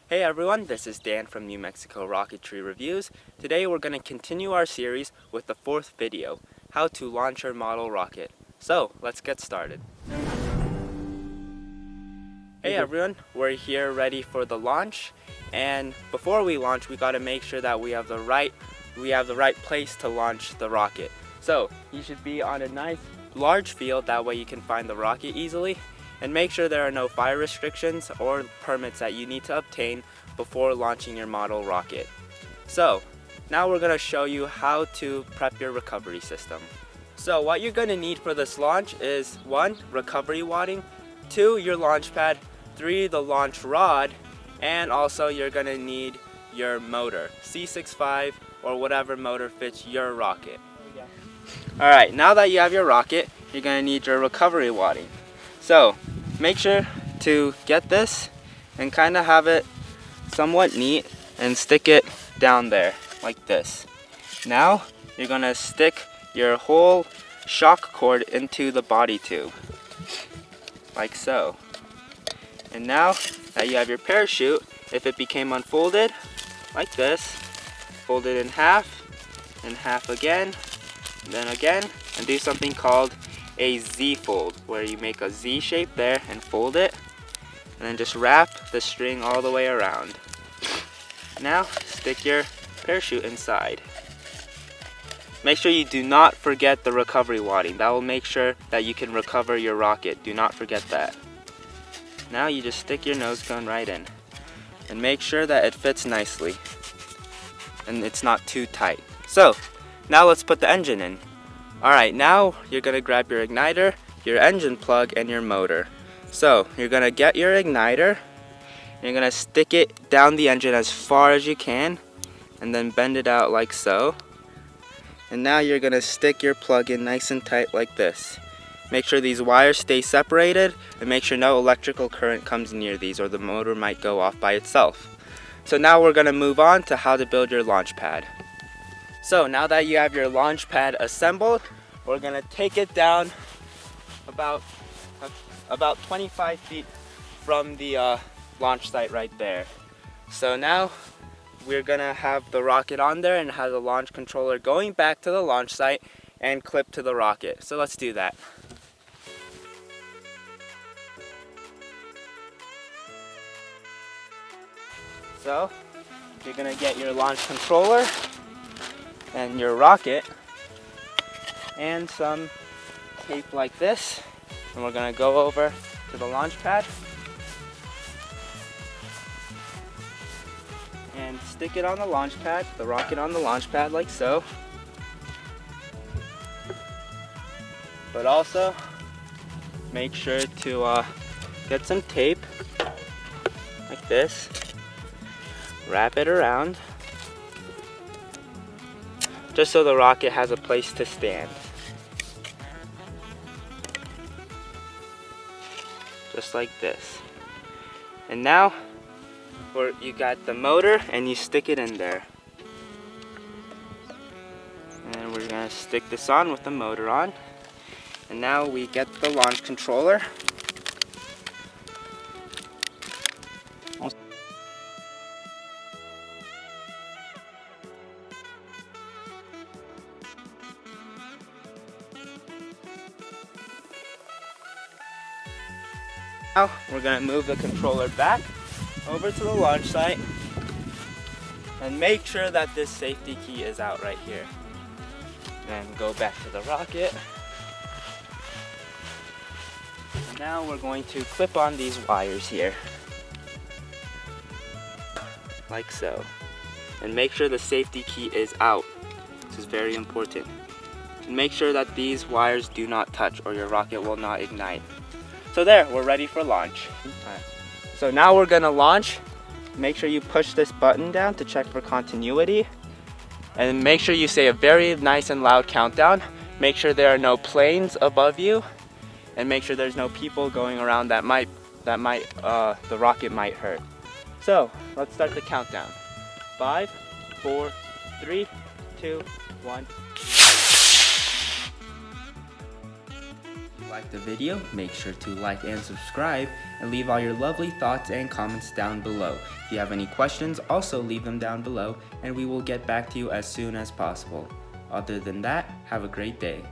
Hey everyone, this is Dan from New Mexico Rocketry Reviews. Today we're going to continue our series with the fourth video, how to launch your model rocket. So, let's get started. Hey everyone, we're here ready for the launch, and before we launch we got to make sure that we have the right place to launch the rocket. So, you should be on a nice large field, that way you can find the rocket easily. And make sure there are no fire restrictions or permits that you need to obtain before launching your model rocket. So, now we're going to show you how to prep your recovery system. So what you're going to need for this launch is 1. Recovery wadding, 2. Your launch pad, 3. The launch rod, and also you're going to need your motor, C65 or whatever motor fits your rocket. Alright, now that you have your rocket, you're going to need your recovery wadding. So, make sure to get this and kind of have it somewhat neat and stick it down there like this. Now, you're going to stick your whole shock cord into the body tube, like so. And now that you have your parachute, if it became unfolded, like this, fold it in half again, and then again, and do something called a Z fold, where you make a Z shape there and fold it, and then just wrap the string all the way around. Now stick your parachute inside. Make sure you do not forget the recovery wadding. That will make sure that you can recover your rocket. Do not forget that. Now you just stick your nose cone right in and make sure that it fits nicely and it's not too tight. So now let's put the engine in. Alright, now you're going to grab your igniter, your engine plug, and your motor. So, you're going to get your igniter, and you're going to stick it down the engine as far as you can, and then bend it out like so. And now you're going to stick your plug in nice and tight like this. Make sure these wires stay separated, and make sure no electrical current comes near these, or the motor might go off by itself. So now we're going to move on to how to build your launch pad. So now that you have your launch pad assembled, we're going to take it down about 25 feet from the launch site right there. So now we're going to have the rocket on there and have the launch controller going back to the launch site and clipped to the rocket. So let's do that. So you're going to get your launch controller and your rocket and some tape like this, and we're going to go over to the launch pad and stick it on the launch pad, the rocket on the launch pad like so. But also make sure to get some tape like this, wrap it around, just so the rocket has a place to stand. Just like this. And now you got the motor and you stick it in there. And we're gonna stick this on with the motor on. And now we get the launch controller. Now we're going to move the controller back over to the launch site and make sure that this safety key is out right here. Then go back to the rocket. And now we're going to clip on these wires here, like so. And make sure the safety key is out. This is very important. And make sure that these wires do not touch or your rocket will not ignite. So there, we're ready for launch. Right. So now we're gonna launch. Make sure you push this button down to check for continuity. And make sure you say a very nice and loud countdown. Make sure there are no planes above you. And make sure there's no people going around that the rocket might hurt. So, let's start the countdown. 5, 4, 3, 2, 1. like the video, make sure to like and subscribe, and leave all your lovely thoughts and comments down below. If you have any questions, also leave them down below, and we will get back to you as soon as possible. Other than that, have a great day.